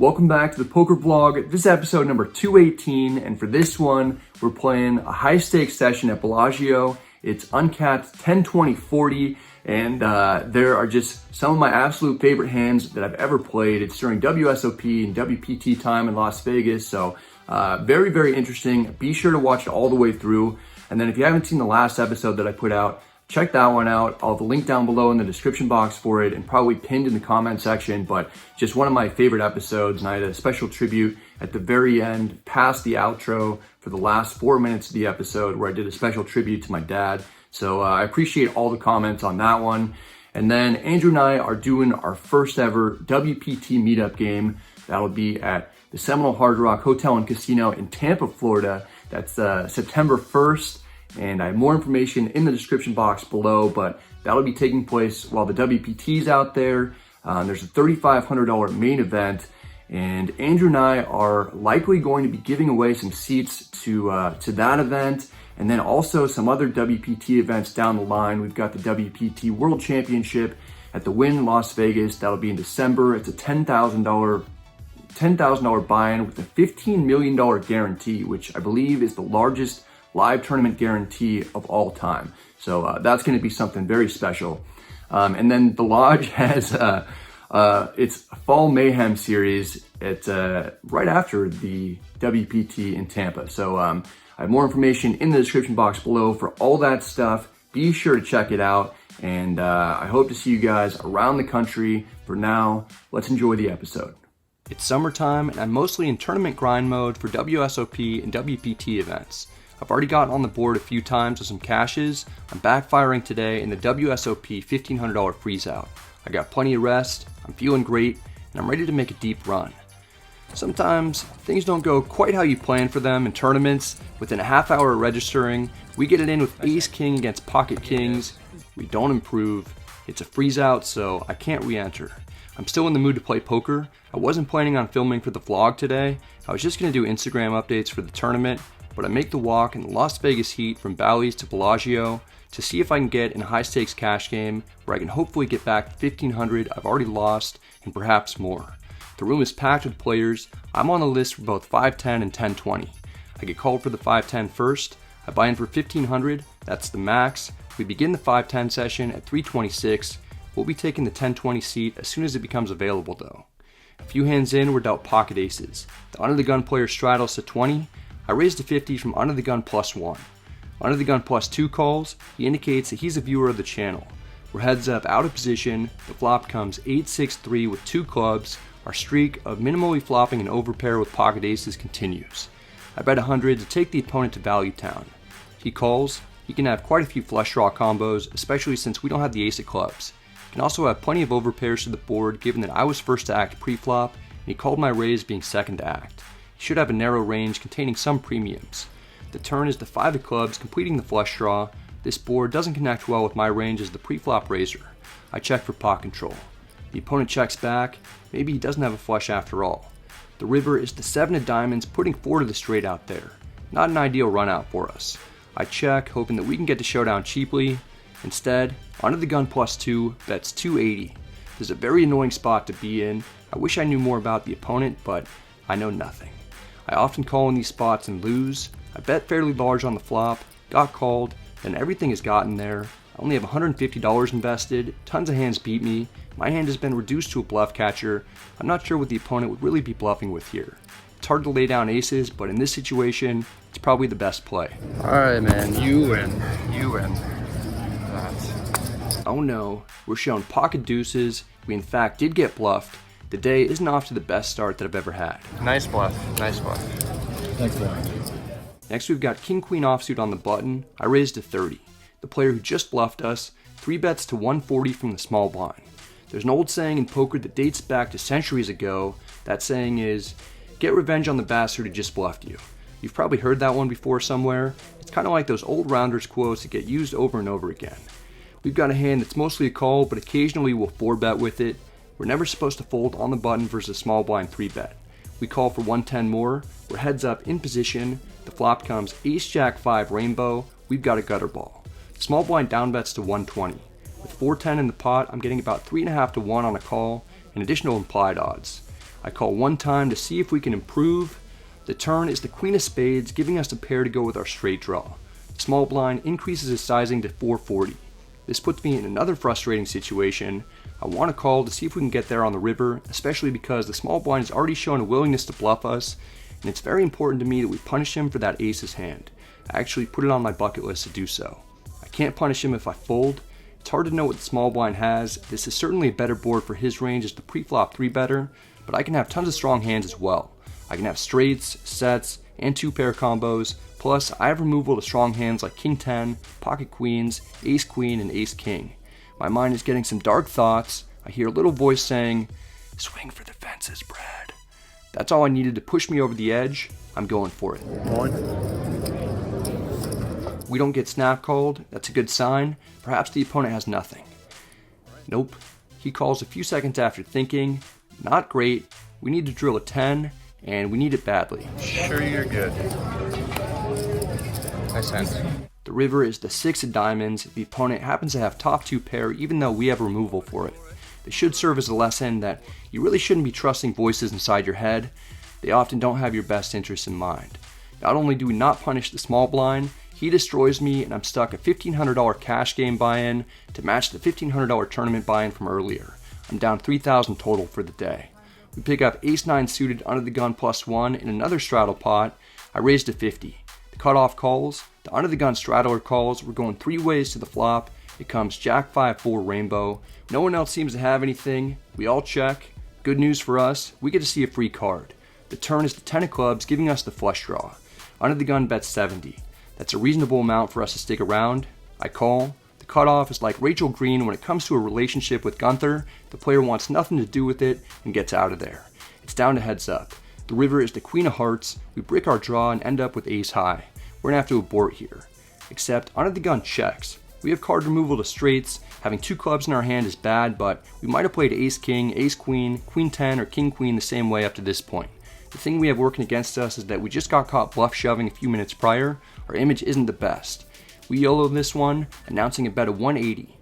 Welcome back to the poker vlog. This is episode number 218, and for this one, we're playing a high stakes session at Bellagio. It's uncapped 10-20-40, and there are just some of my absolute favorite hands that I've ever played. It's during WSOP and WPT time in Las Vegas, so very, very interesting. Be sure to watch it all the way through. And then if you haven't seen the last episode that I put out, check that one out. I'll have a link down below in the description box for it and probably pinned in the comment section, but just one of my favorite episodes. And I had a special tribute at the very end, past the outro, for the last 4 minutes of the episode where I did a special tribute to my dad. So I appreciate all the comments on that one. And then Andrew and I are doing our first ever WPT meetup game. That'll be at the Seminole Hard Rock Hotel and Casino in Tampa, Florida. That's September 1st. And I have more information in the description box below, but that'll be taking place while the WPT's out there. There's a $3,500 main event, and Andrew and I are likely going to be giving away some seats to that event, and then also some other WPT events down the line. We've got the WPT World Championship at the Wynn in Las Vegas. That'll be in December. It's a $10,000 buy-in with a $15 million guarantee, which I believe is the largest live tournament guarantee of all time. So that's going to be something very special. And then the Lodge has its Fall Mayhem series at right after the WPT in Tampa. So I have more information in the description box below for all that stuff. Be sure to check it out. And I hope to see you guys around the country. For now, let's enjoy the episode. It's summertime, and I'm mostly in tournament grind mode for WSOP and WPT events. I've already gotten on the board a few times with some cashes. I'm backfiring today in the WSOP $1,500 freeze out. I got plenty of rest, I'm feeling great, and I'm ready to make a deep run. Sometimes things don't go quite how you plan for them in tournaments. Within a half hour of registering, we get it in with ace king against pocket kings. We don't improve. It's a freeze out, so I can't re-enter. I'm still in the mood to play poker. I wasn't planning on filming for the vlog today. I was just going to do Instagram updates for the tournament, but I make the walk in the Las Vegas heat from Bally's to Bellagio to see if I can get in a high stakes cash game where I can hopefully get back the $1,500 I've already lost and perhaps more. The room is packed with players. I'm on the list for both 510 and 1020. I get called for the 510 first. I buy in for $1,500, that's the max. We begin the 510 session at 326. We'll be taking the 1020 seat as soon as it becomes available though. A few hands in, we're dealt pocket aces. The under the gun player straddles to 20. I raised to 50 from under the gun +1. Under the gun +2 calls, he indicates that he's a viewer of the channel. We're heads up out of position, the flop comes 8-6-3 with 2 clubs. Our streak of minimally flopping an overpair with pocket aces continues. I bet 100 to take the opponent to value town. He calls, he can have quite a few flush draw combos, especially since we don't have the ace of clubs. He can also have plenty of overpairs to the board given that I was first to act pre-flop, and he called my raise being second to act. Should have a narrow range containing some premiums. The turn is the 5 of clubs completing the flush draw. This board doesn't connect well with my range as the pre-flop raiser. I check for pot control. The opponent checks back, maybe he doesn't have a flush after all. The river is the 7 of diamonds putting 4 to the straight out there. Not an ideal run out for us. I check hoping that we can get the showdown cheaply. Instead, under the gun +2 bets 280. This is a very annoying spot to be in. I wish I knew more about the opponent, but I know nothing. I often call in these spots and lose. I bet fairly large on the flop, got called, then everything has gotten there. I only have $150 invested, tons of hands beat me. My hand has been reduced to a bluff catcher. I'm not sure what the opponent would really be bluffing with here. It's hard to lay down aces, but in this situation, it's probably the best play. Alright man, you win. Oh no, we're shown pocket deuces. We in fact did get bluffed. The day isn't off to the best start that I've ever had. Nice bluff, nice bluff. Thanks, man. Next we've got king-queen offsuit on the button. I raised to 30. The player who just bluffed us, 3 bets to 140 from the small blind. There's an old saying in poker that dates back to centuries ago. That saying is, get revenge on the bastard who just bluffed you. You've probably heard that one before somewhere. It's kind of like those old rounders quotes that get used over and over again. We've got a hand that's mostly a call, but occasionally we'll 4-bet with it. We're never supposed to fold on the button versus small blind 3-bet. We call for 110 more. We're heads up in position. The flop comes ace-jack-5 rainbow. We've got a gutter ball. Small blind down bets to 120. With 410 in the pot, I'm getting about 3.5 to 1 on a call and additional implied odds. I call one time to see if we can improve. The turn is the queen of spades, giving us a pair to go with our straight draw. The small blind increases its sizing to 440. This puts me in another frustrating situation. I want to call to see if we can get there on the river, especially because the small blind has already shown a willingness to bluff us, and it's very important to me that we punish him for that aces hand. I actually put it on my bucket list to do so. I can't punish him if I fold. It's hard to know what the small blind has. This is certainly a better board for his range as the pre-flop 3-better, but I can have tons of strong hands as well. I can have straights, sets, and 2-pair combos, plus I have removal to strong hands like King 10, Pocket Queens, Ace Queen, and Ace King. My mind is getting some dark thoughts. I hear a little voice saying, "Swing for the fences, Brad." That's all I needed to push me over the edge. I'm going for it. We don't get snap called. That's a good sign. Perhaps the opponent has nothing. Nope. He calls a few seconds after thinking. Not great. We need to drill a 10, and we need it badly. Sure you're good. Nice hand. The river is the 6 of diamonds. The opponent happens to have top 2 pair, even though we have removal for it. This should serve as a lesson that you really shouldn't be trusting voices inside your head. They often don't have your best interests in mind. Not only do we not punish the small blind, he destroys me and I'm stuck at $1,500 cash game buy-in to match the $1,500 tournament buy-in from earlier. I'm down $3,000 total for the day. We pick up ace-9 suited under the gun +1 in another straddle pot. I raise to 50. The cutoff calls. The under the gun straddler calls. We're going 3 ways to the flop. It comes Jack 5-4 rainbow. No one else seems to have anything. We all check. Good news for us. We get to see a free card. The turn is the 10 of clubs, giving us the flush draw. Under the gun bets 70. That's a reasonable amount for us to stick around. I call. The cutoff is like Rachel Green when it comes to a relationship with Gunther. The player wants nothing to do with it and gets out of there. It's down to heads up. The river is the queen of hearts. We brick our draw and end up with ace high. We're gonna have to abort here. Except under the gun checks. We have card removal to straights. Having 2 clubs in our hand is bad, but we might have played ace king, ace queen, queen 10, or king queen the same way up to this point. The thing we have working against us is that we just got caught bluff shoving a few minutes prior. Our image isn't the best. We YOLO this one, announcing a bet of 180.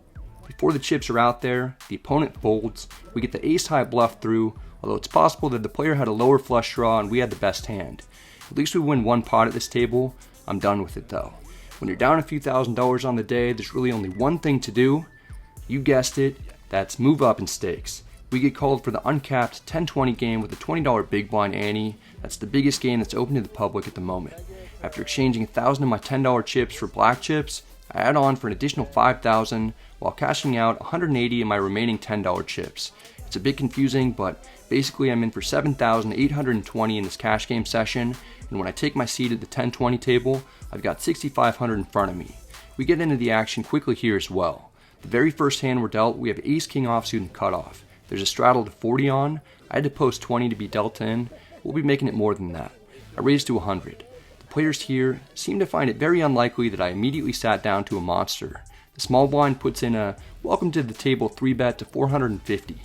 Before the chips are out there, the opponent folds. We get the ace high bluff through, although it's possible that the player had a lower flush draw and we had the best hand. At least we win 1 pot at this table. I'm done with it though. When you're down a few $1,000s on the day, there's really only one thing to do. You guessed it, that's move up in stakes. We get called for the uncapped 10-20 game with a $20 big blind ante. That's the biggest game that's open to the public at the moment. After exchanging 1,000 of my $10 chips for black chips, I add on for an additional 5,000 while cashing out 180 of my remaining $10 chips. It's a bit confusing, but basically I'm in for 7,820 in this cash game session, and when I take my seat at the 10-20 table, I've got 6,500 in front of me. We get into the action quickly here as well. The very first hand we're dealt, we have ace king offsuit and cutoff. There's a straddle to 40 on. I had to post 20 to be dealt in. We'll be making it more than that. I raised to 100. The players here seem to find it very unlikely that I immediately sat down to a monster. The small blind puts in a welcome to the table 3-bet to 450.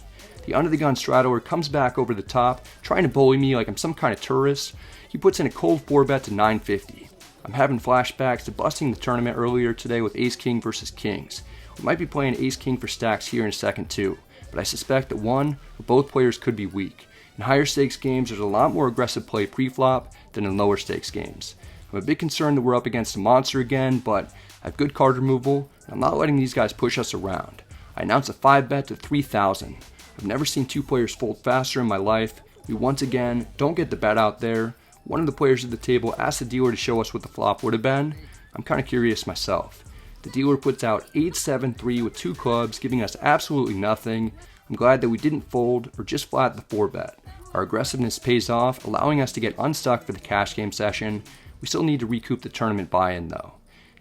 The under the gun straddler comes back over the top, trying to bully me like I'm some kind of tourist. He puts in a cold 4-bet to 950. I'm having flashbacks to busting the tournament earlier today with ace king versus kings. We might be playing ace king for stacks here in a second too, but I suspect that one or both players could be weak. In higher stakes games, there's a lot more aggressive play pre-flop than in lower stakes games. I'm a bit concerned that we're up against a monster again, but I have good card removal, and I'm not letting these guys push us around. I announce a 5-bet to 3,000. I've never seen 2 players fold faster in my life. We once again don't get the bet out there. One of the players at the table asks the dealer to show us what the flop would have been. I'm kind of curious myself. The dealer puts out 8-7-3 with 2 clubs, giving us absolutely nothing. I'm glad that we didn't fold or just flat the 4-bet. Our aggressiveness pays off, allowing us to get unstuck for the cash game session. We still need to recoup the tournament buy-in though.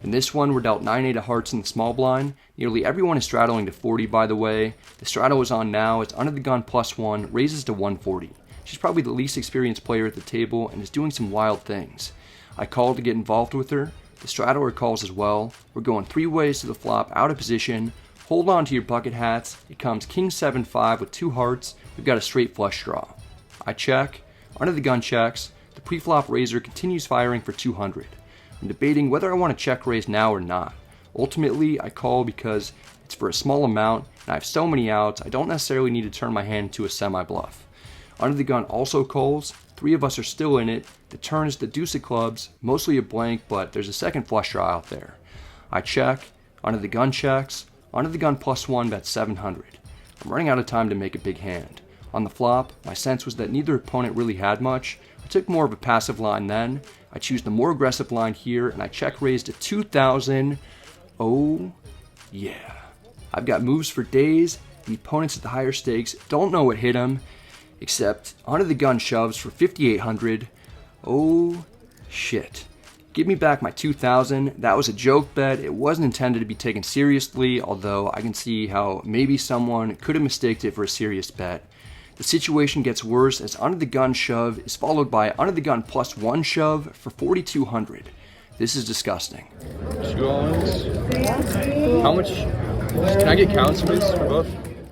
In this one, we're dealt 9-8 of hearts in the small blind. Nearly everyone is straddling to 40 by the way. The straddle is on now. It's under the gun +1, raises to 140. She's probably the least experienced player at the table and is doing some wild things. I call to get involved with her. The straddler calls as well. We're going 3 ways to the flop, out of position. Hold on to your bucket hats. It comes king 7-5 with 2 hearts. We've got a straight flush draw. I check. Under the gun checks. The pre-flop raiser continues firing for 200. I'm debating whether I want to check raise now or not. Ultimately, I call because it's for a small amount and I have so many outs, I don't necessarily need to turn my hand into a semi-bluff. Under the gun also calls. 3 of us are still in it. The turn is the deuce of clubs, mostly a blank, but there's a second flush draw out there. I check. Under the gun checks. Under the gun +1 bets 700. I'm running out of time to make a big hand. On the flop, my sense was that neither opponent really had much. I took more of a passive line then. I choose the more aggressive line here, and I check raise to 2,000. Oh, yeah. I've got moves for days. The opponents at the higher stakes don't know what hit them, except under the gun shoves for 5,800. Oh, shit. Give me back my 2,000. That was a joke bet. It wasn't intended to be taken seriously, although I can see how maybe someone could have mistaked it for a serious bet. The situation gets worse as under the gun shove is followed by under the gun +1 shove for 4,200. This is disgusting. 2 all-ins. How much? Can I get counts for this for both?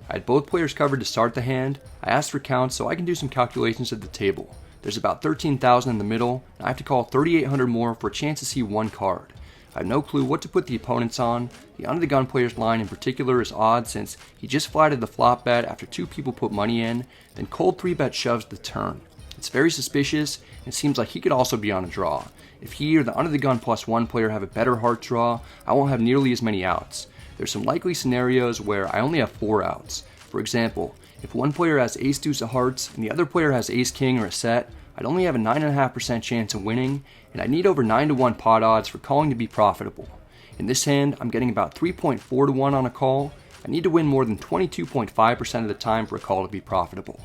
I had both players covered to start the hand. I asked for counts so I can do some calculations at the table. There's about 13,000 in the middle, and I have to call 3,800 more for a chance to see one card. I have no clue what to put the opponents on. The under the gun player's line in particular is odd since he just flatted the flop bet after 2 people put money in, then cold 3-bet shoves the turn. It's very suspicious, and it seems like he could also be on a draw. If he or the under the gun +1 player have a better heart draw, I won't have nearly as many outs. There's some likely scenarios where I only have 4 outs. For example, if one player has ace deuce of hearts and the other player has ace king or a set, I'd only have a 9.5% chance of winning, and I need over 9-to-1 pot odds for calling to be profitable. In this hand, I'm getting about 3.4-to-1 on a call. I need to win more than 22.5% of the time for a call to be profitable.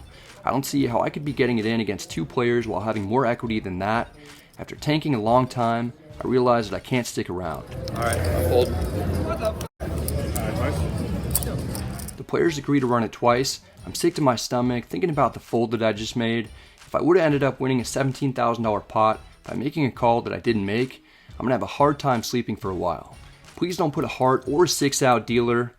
I don't see how I could be getting it in against 2 players while having more equity than that. After tanking a long time, I realized that I can't stick around. Alright, I'll fold. The players agree to run it twice. I'm sick to my stomach thinking about the fold that I just made. If I would have ended up winning a $17,000 pot by making a call that I didn't make, I'm going to have a hard time sleeping for a while. Please don't put a heart or a 6-out dealer.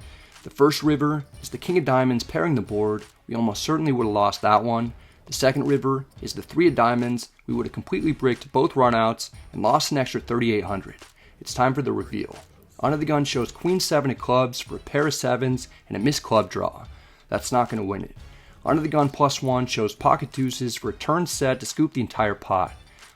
The first river is the king of diamonds pairing the board. We almost certainly would have lost that one. The second river is the 3 of diamonds. We would have completely bricked both runouts and lost an extra 3,800. It's time for the reveal. Under the gun shows queen 7 of clubs for a pair of 7s and a missed club draw. That's not going to win it. Under the gun +1 shows pocket deuces for a turn set to scoop the entire pot.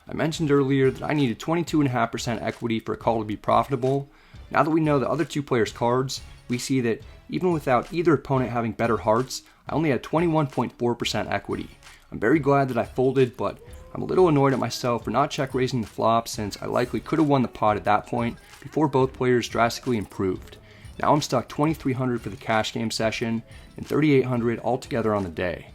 I mentioned earlier that I needed 22.5% equity for a call to be profitable. Now that we know the other 2 players' cards, we see that even without either opponent having better hearts, I only had 21.4% equity. I'm very glad that I folded, but I'm a little annoyed at myself for not check raising the flop since I likely could have won the pot at that point before both players drastically improved. Now I'm stuck 2,300 for the cash game session and 3,800 altogether on the day.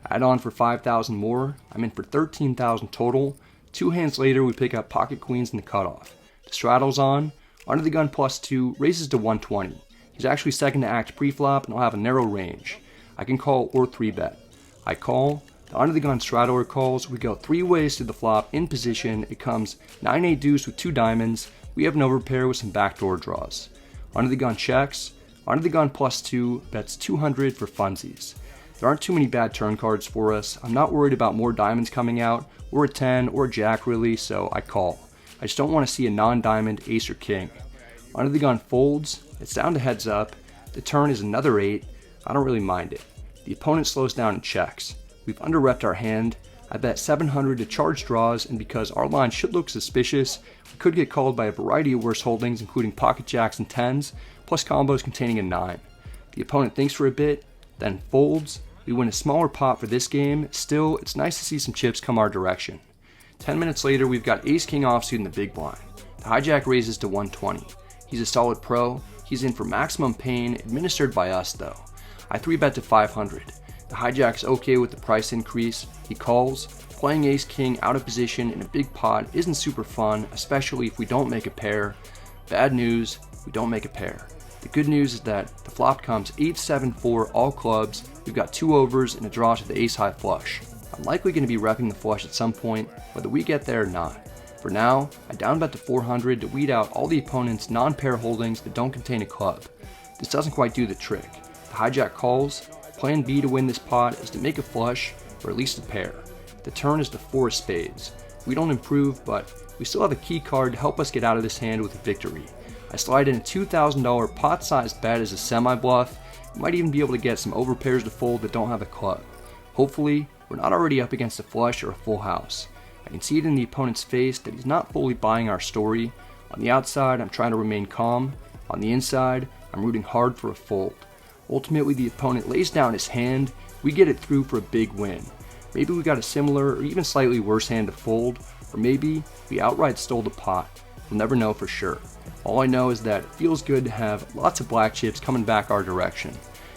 Add on for 5,000 more, I'm in for 13,000 total. 2 hands later we pick up pocket queens in the cutoff. The straddle's on. Under the gun +2 raises to 120. He's actually second to act pre-flop and I'll have a narrow range. I can call or 3-bet. I call. The under the gun straddler calls. We go 3 ways to the flop in position. It comes 9-8 deuce with 2 diamonds. We have an overpair with some backdoor draws. Under the gun checks. Under the gun +2 bets 200 for funsies. There aren't too many bad turn cards for us. I'm not worried about more diamonds coming out, or a 10, or a jack really, so I call. I just don't want to see a non-diamond ace or king. Under the gun folds. It's down to heads up. The turn is another 8. I don't really mind it. The opponent slows down and checks. We've under-repped our hand. I bet 700 to charge draws, and because our line should look suspicious, we could get called by a variety of worse holdings, including pocket jacks and 10s, plus combos containing a 9. The opponent thinks for a bit, then folds. We win a smaller pot for this game. Still, it's nice to see some chips come our direction. 10 minutes later, we've got ace-king offsuit in the big blind. The hijack raises to 120. He's a solid pro. He's in for maximum pain, administered by us though. I 3-bet to 500. The hijack's okay with the price increase. He calls. Playing ace-king out of position in a big pot isn't super fun, especially if we don't make a pair. Bad news, we don't make a pair. The good news is that the flop comes 8-7-4 all clubs. We've got 2 overs and a draw to the ace-high flush. I'm likely going to be repping the flush at some point, whether we get there or not. For now, I downbet to 400 to weed out all the opponent's non-pair holdings that don't contain a club. This doesn't quite do the trick. The hijack calls. Plan B to win this pot is to make a flush, or at least a pair. The turn is the 4 of spades. We don't improve, but we still have a key card to help us get out of this hand with a victory. I slide in a $2,000 pot-sized bet as a semi-bluff. I might even be able to get some overpairs to fold that don't have a club. Hopefully, we're not already up against a flush or a full house. I can see it in the opponent's face that he's not fully buying our story. On the outside, I'm trying to remain calm. On the inside, I'm rooting hard for a fold. Ultimately, the opponent lays down his hand, we get it through for a big win. Maybe we got a similar or even slightly worse hand to fold, or maybe we outright stole the pot. We'll never know for sure. All I know is that it feels good to have lots of black chips coming back our direction.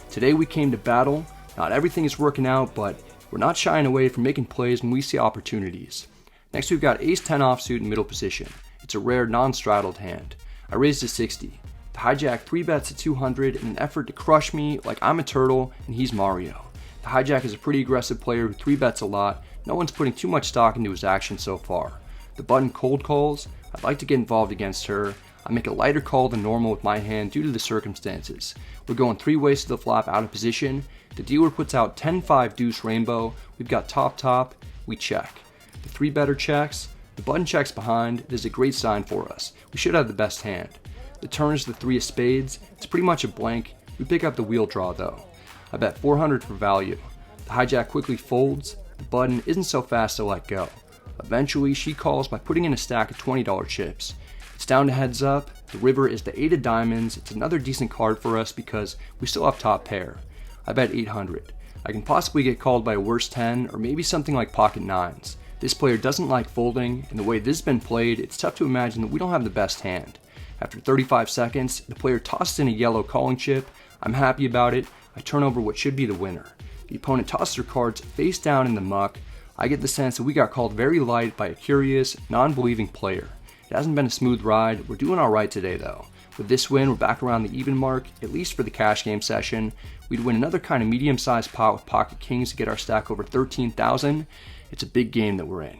Today we came to battle. Not everything is working out, but we're not shying away from making plays when we see opportunities. Next we've got ace-10 offsuit in middle position. It's a rare non-straddled hand. I raised to 60. The hijack 3-bets to 200 in an effort to crush me like I'm a turtle and he's Mario. The hijack is a pretty aggressive player who 3-bets a lot. No one's putting too much stock into his actions so far. The button cold calls. I'd like to get involved against her. I make a lighter call than normal with my hand due to the circumstances. We're going 3 ways to the flop out of position. The dealer puts out 10-5 deuce rainbow. We've got top, we check. The 3-better checks. The button checks behind. This is a great sign for us. We should have the best hand. The turn is the 3 of spades. It's pretty much a blank. We pick up the wheel draw though. I bet 400 for value. The hijack quickly folds. The button isn't so fast to let go. Eventually, she calls by putting in a stack of $20 chips. It's down to heads up. The river is the 8 of diamonds. It's another decent card for us because we still have top pair. I bet 800. I can possibly get called by a worse 10 or maybe something like pocket 9s. This player doesn't like folding, and the way this has been played, it's tough to imagine that we don't have the best hand. After 35 seconds, the player tosses in a yellow calling chip. I'm happy about it. I turn over what should be the winner. The opponent tosses their cards face down in the muck. I get the sense that we got called very light by a curious, non-believing player. It hasn't been a smooth ride. We're doing alright today though. With this win, we're back around the even mark, at least for the cash game session. We'd win another kind of medium-sized pot with pocket kings to get our stack over 13,000. It's a big game that we're in.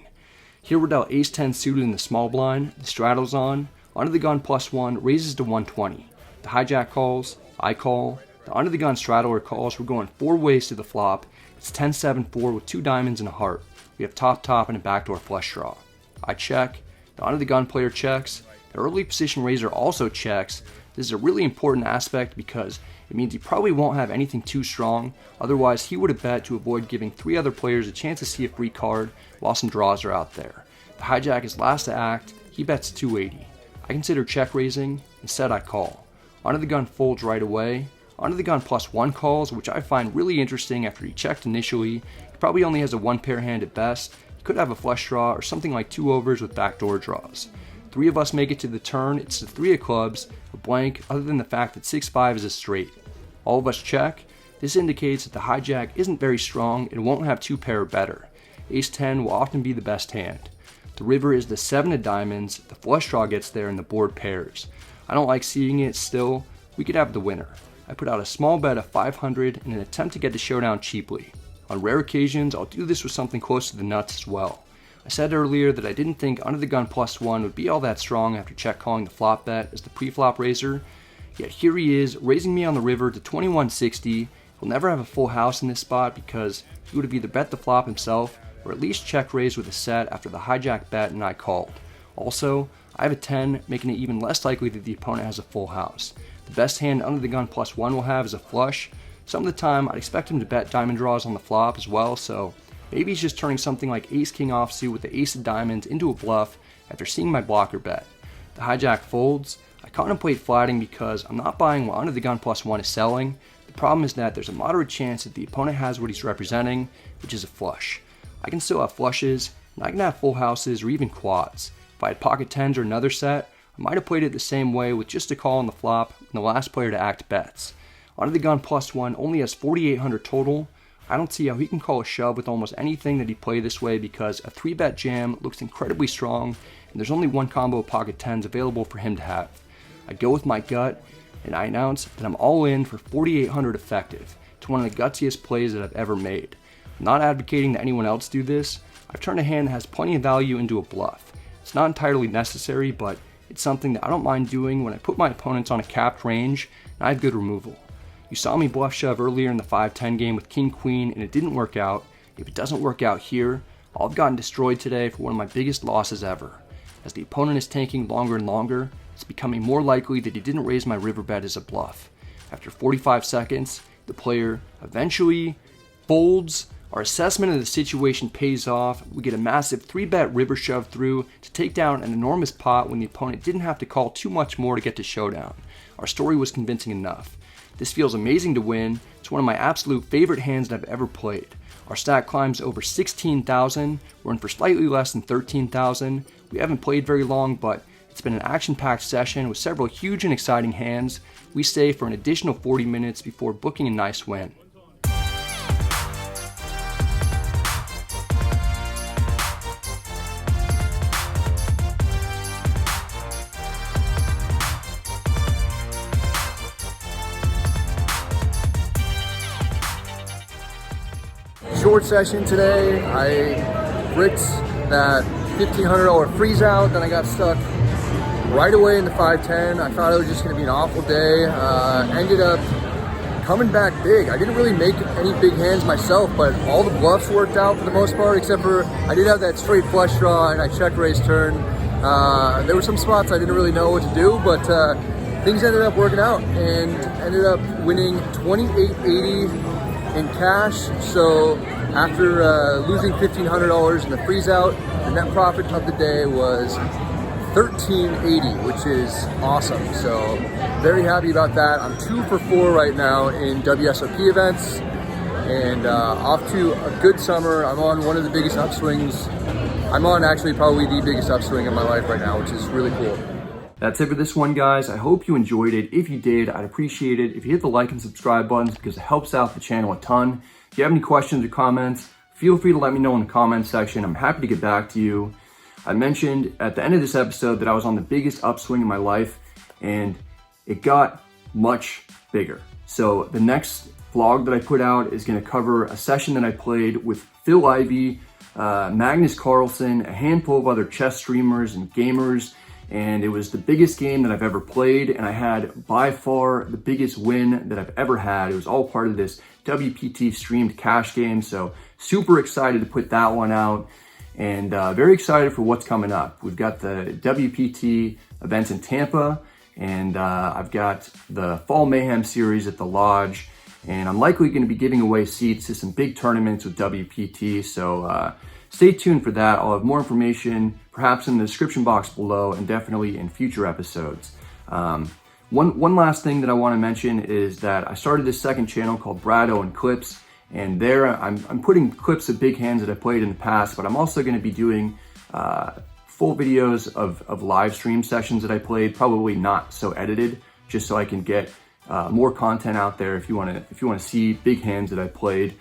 Here we're dealt ace-10 suited in the small blind. The straddle's on. Under the gun +1 raises to 120. The hijack calls. I call. The under the gun straddler calls. We're going 4 ways to the flop. It's 10-7-4 with 2 diamonds and a heart. We have top and a backdoor flush draw. I check. The under the gun player checks. The early position raiser also checks. This is a really important aspect because it means he probably won't have anything too strong. Otherwise, he would have bet to avoid giving 3 other players a chance to see a free card while some draws are out there. The hijack is last to act. He bets 280. I consider check raising. Instead, I call. Under the gun folds right away. Under the gun +1 calls, which I find really interesting after he checked initially. He probably only has a 1-pair hand at best. He could have a flush draw or something like 2 overs with backdoor draws. 3 of us make it to the turn. It's the 3 of clubs, a blank, other than the fact that 6-5 is a straight. All of us check. This indicates that the hijack isn't very strong and won't have 2-pair or better. Ace-10 will often be the best hand. The river is the 7 of diamonds. The flush draw gets there and the board pairs. I don't like seeing it. Still, we could have the winner. I put out a small bet of 500 in an attempt to get the showdown cheaply. On rare occasions, I'll do this with something close to the nuts as well. I said earlier that I didn't think under the gun +1 would be all that strong after check calling the flop bet as the pre-flop raiser. Yet here he is, raising me on the river to 2160. He'll never have a full house in this spot because he would have either bet the flop himself or at least check raised with a set after the hijack bet and I called. Also, I have a 10, making it even less likely that the opponent has a full house. The best hand under the gun +1 will have is a flush. Some of the time, I'd expect him to bet diamond draws on the flop as well, so maybe he's just turning something like ace-king offsuit with the ace of diamonds into a bluff after seeing my blocker bet. The hijack folds. I contemplate flatting because I'm not buying what under the gun +1 is selling. The problem is that there's a moderate chance that the opponent has what he's representing, which is a flush. I can still have flushes, and I can have full houses or even quads. If I had pocket 10s or another set, I might have played it the same way with just a call on the flop and the last player to act bets. Under the gun +1 only has 4,800 total. I don't see how he can call a shove with almost anything that he played this way because a 3-bet jam looks incredibly strong and there's only one combo of pocket 10s available for him to have. I go with my gut and I announce that I'm all in for 4,800 effective. It's one of the gutsiest plays that I've ever made. I'm not advocating that anyone else do this. I've turned a hand that has plenty of value into a bluff. It's not entirely necessary, but it's something that I don't mind doing when I put my opponents on a capped range and I have good removal. You saw me bluff shove earlier in the 5-10 game with king-queen and it didn't work out. If it doesn't work out here, I'll have gotten destroyed today for one of my biggest losses ever. As the opponent is tanking longer and longer, it's becoming more likely that he didn't raise my river bet as a bluff. After 45 seconds, the player eventually folds. Our assessment of the situation pays off. We get a massive 3-bet river shove through to take down an enormous pot when the opponent didn't have to call too much more to get to showdown. Our story was convincing enough. This feels amazing to win. It's one of my absolute favorite hands that I've ever played. Our stack climbs over 16,000. We're in for slightly less than 13,000. We haven't played very long, but it's been an action-packed session with several huge and exciting hands. We stay for an additional 40 minutes before booking a nice win. Short session today. I bricked that $1,500 freeze out, then I got stuck right away in the 510. I thought it was just going to be an awful day. Ended up coming back big. I didn't really make any big hands myself, but all the bluffs worked out for the most part, except for I did have that straight flush draw and I check raised turn. There were some spots I didn't really know what to do, but things ended up working out and ended up winning $28.80 in cash. So after losing $1,500 in the freeze out, the net profit of the day was $13.80, which is awesome. So very happy about that. I'm 2 for 4 right now in WSOP events and off to a good summer. I'm on one of the biggest upswings. I'm on actually probably the biggest upswing of my life right now, which is really cool. That's it for this one, guys. I hope you enjoyed it. If you did, I'd appreciate it if you hit the like and subscribe buttons because it helps out the channel a ton. If you have any questions or comments, feel free to let me know in the comments section. I'm happy to get back to you. I mentioned at the end of this episode that I was on the biggest upswing in my life, and it got much bigger. So the next vlog that I put out is going to cover a session that I played with Phil Ivey, Magnus Carlsen, a handful of other chess streamers and gamers, and it was the biggest game that I've ever played, and I had by far the biggest win that I've ever had. It was all part of this WPT streamed cash game, so super excited to put that one out, and very excited for what's coming up. We've got the WPT events in Tampa, and I've got the Fall Mayhem series at the Lodge, and I'm likely going to be giving away seats to some big tournaments with WPT, so stay tuned for that. I'll have more information perhaps in the description box below and definitely in future episodes. One last thing that I want to mention is that I started this second channel called Brado and Clips, and there I'm putting clips of big hands that I played in the past, but I'm also going to be doing full videos of live stream sessions that I played, probably not so edited, just so I can get more content out there if you want to see big hands that I played.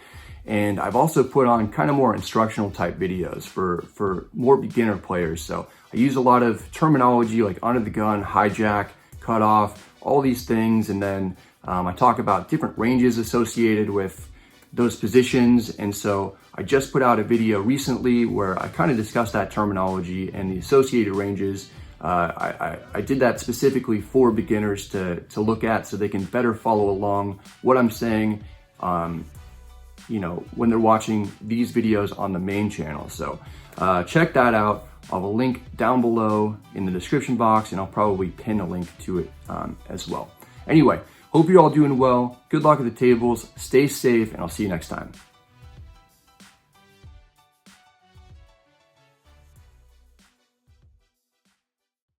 And I've also put on kind of more instructional type videos for more beginner players. So I use a lot of terminology like under the gun, hijack, cut off, all these things. And then I talk about different ranges associated with those positions. And so I just put out a video recently where I kind of discussed that terminology and the associated ranges. I did that specifically for beginners to look at so they can better follow along what I'm saying, when they're watching these videos on the main channel. So check that out. I'll have a link down below in the description box, and I'll probably pin a link to it as well. Anyway, hope you're all doing well. Good luck at the tables. Stay safe, and I'll see you next time.